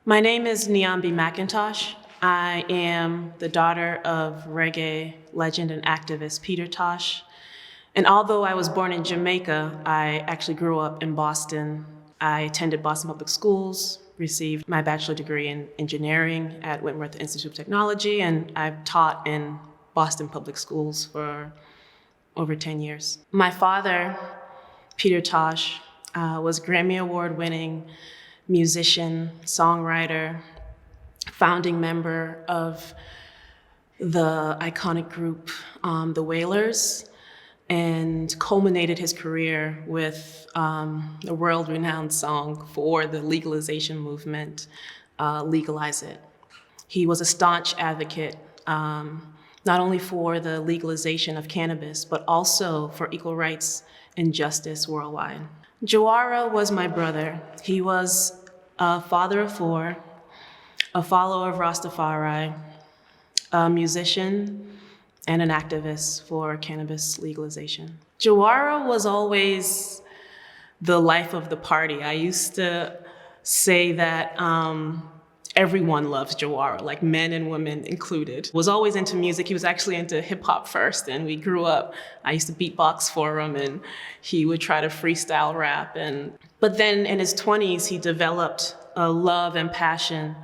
My name is Niambe McIntosh. I am the daughter of reggae legend and activist Peter Tosh. And although I was born in Jamaica, I actually grew up in Boston. I attended Boston Public Schools, received my bachelor degree in engineering at Wentworth Institute of Technology, and I've taught in Boston Public Schools for over 10 years. My father, Peter Tosh, was Grammy Award-winning musician, songwriter, founding member of the iconic group, the Wailers, and culminated his career with the world-renowned song for the legalization movement, Legalize It. He was a staunch advocate, not only for the legalization of cannabis, but also for equal rights and justice worldwide. Jawara was my brother. He was a father of four, a follower of Rastafari, a musician, and an activist for cannabis legalization. Jawara was always the life of the party. I used to say that everyone loves Jawara, like men and women included. Was always into music. He was actually into hip hop first, and we grew up. I used to beatbox for him, and he would try to freestyle rap. But then in his 20s, he developed a love and passion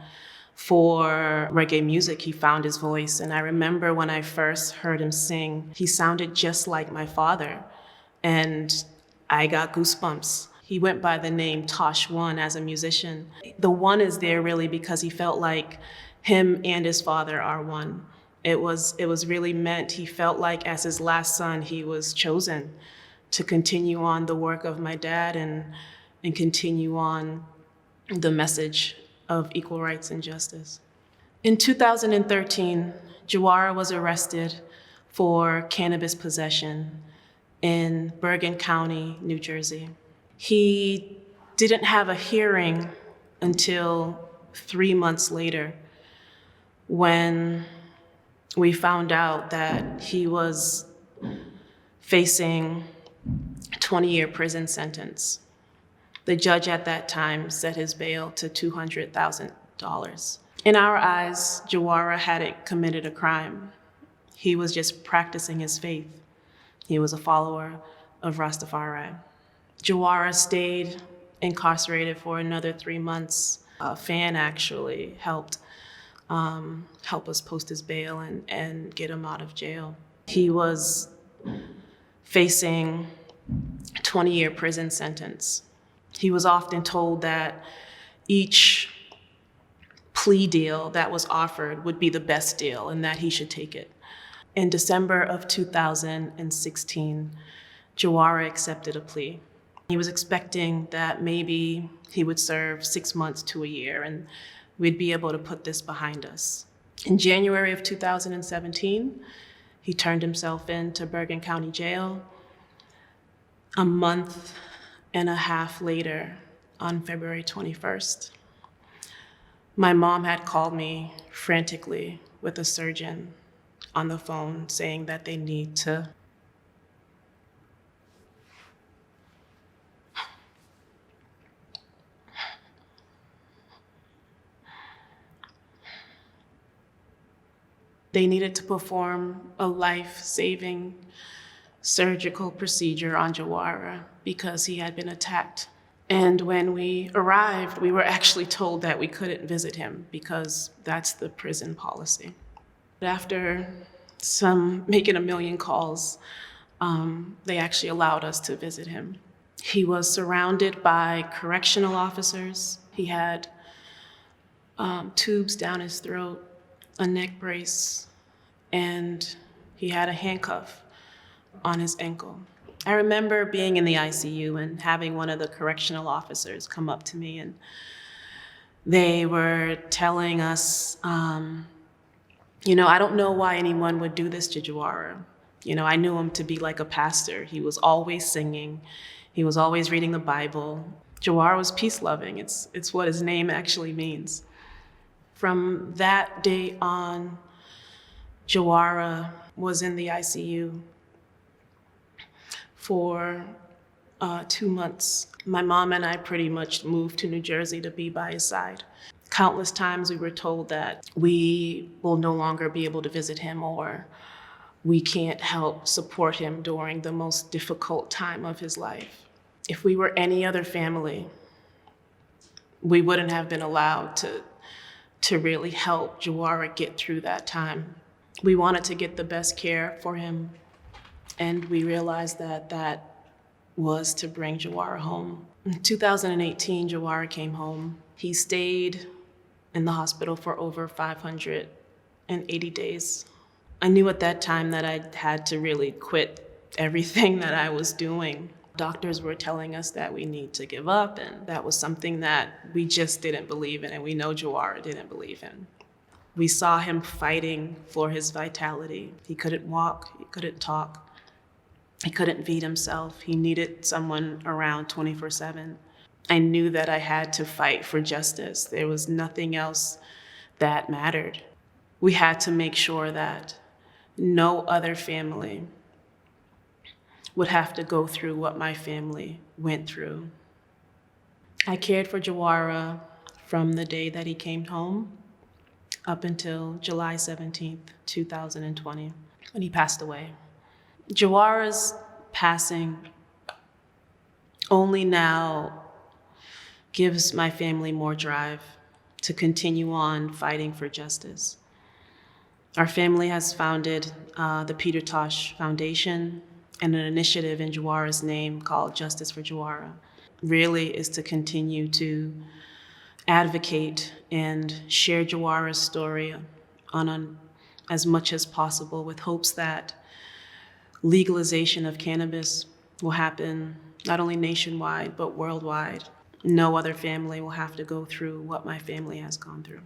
for reggae music. He found his voice, and I remember when I first heard him sing, he sounded just like my father, and I got goosebumps. He went by the name Tosh One as a musician. The one is there really because he felt like him and his father are one. It was really meant, he felt like as his last son, he was chosen to continue on the work of my dad and continue on the message of equal rights and justice. In 2013, Jawara was arrested for cannabis possession in Bergen County, New Jersey. He didn't have a hearing until 3 months later when we found out that he was facing a 20-year prison sentence. The judge at that time set his bail to $200,000. In our eyes, Jawara hadn't committed a crime. He was just practicing his faith. He was a follower of Rastafari. Jawara stayed incarcerated for another 3 months. A fan actually helped us post his bail and get him out of jail. He was facing a 20-year prison sentence. He was often told that each plea deal that was offered would be the best deal and that he should take it. In December of 2016, Jawara accepted a plea. He was expecting that maybe he would serve 6 months to a year and we'd be able to put this behind us. In January of 2017, he turned himself in to Bergen County Jail. A month and a half later, on February 21st, my mom had called me frantically with a surgeon on the phone saying that they need to perform a life-saving surgical procedure on Jawara because he had been attacked. And when we arrived, we were actually told that we couldn't visit him because that's the prison policy. After making a million calls, they actually allowed us to visit him. He was surrounded by correctional officers. He had tubes down his throat, a neck brace, and he had a handcuff on his ankle. I remember being in the ICU and having one of the correctional officers come up to me, and they were telling us, I don't know why anyone would do this to Jawara. I knew him to be like a pastor. He was always singing. He was always reading the Bible. Jawara was peace-loving. It's what his name actually means. From that day on, Jawara was in the ICU for 2 months. My mom and I pretty much moved to New Jersey to be by his side. Countless times we were told that we will no longer be able to visit him, or we can't help support him during the most difficult time of his life. If we were any other family, we wouldn't have been allowed to really help Jawara get through that time. We wanted to get the best care for him, and we realized that that was to bring Jawara home. In 2018, Jawara came home. He stayed in the hospital for over 580 days. I knew at that time that I had to really quit everything that I was doing. Doctors were telling us that we need to give up, and that was something that we just didn't believe in, and we know Jawara didn't believe in. We saw him fighting for his vitality. He couldn't walk, he couldn't talk, he couldn't feed himself. He needed someone around 24/7. I knew that I had to fight for justice. There was nothing else that mattered. We had to make sure that no other family would have to go through what my family went through. I cared for Jawara from the day that he came home up until July 17th, 2020, when he passed away. Jawara's passing only now gives my family more drive to continue on fighting for justice. Our family has founded the Peter Tosh Foundation and an initiative in Jawara's name called Justice for Jawara. Really is to continue to advocate and share Jawara's story on as much as possible, with hopes that legalization of cannabis will happen not only nationwide, but worldwide. No other family will have to go through what my family has gone through.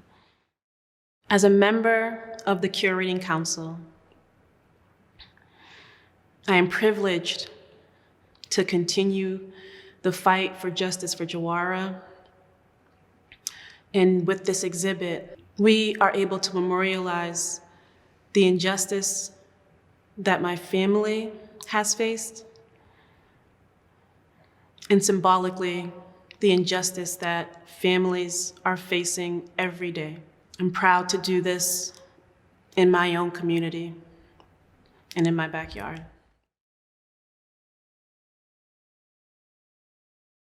As a member of the Curating Council, I am privileged to continue the fight for justice for Jawara. And with this exhibit, we are able to memorialize the injustice that my family has faced, and symbolically, the injustice that families are facing every day. I'm proud to do this in my own community and in my backyard.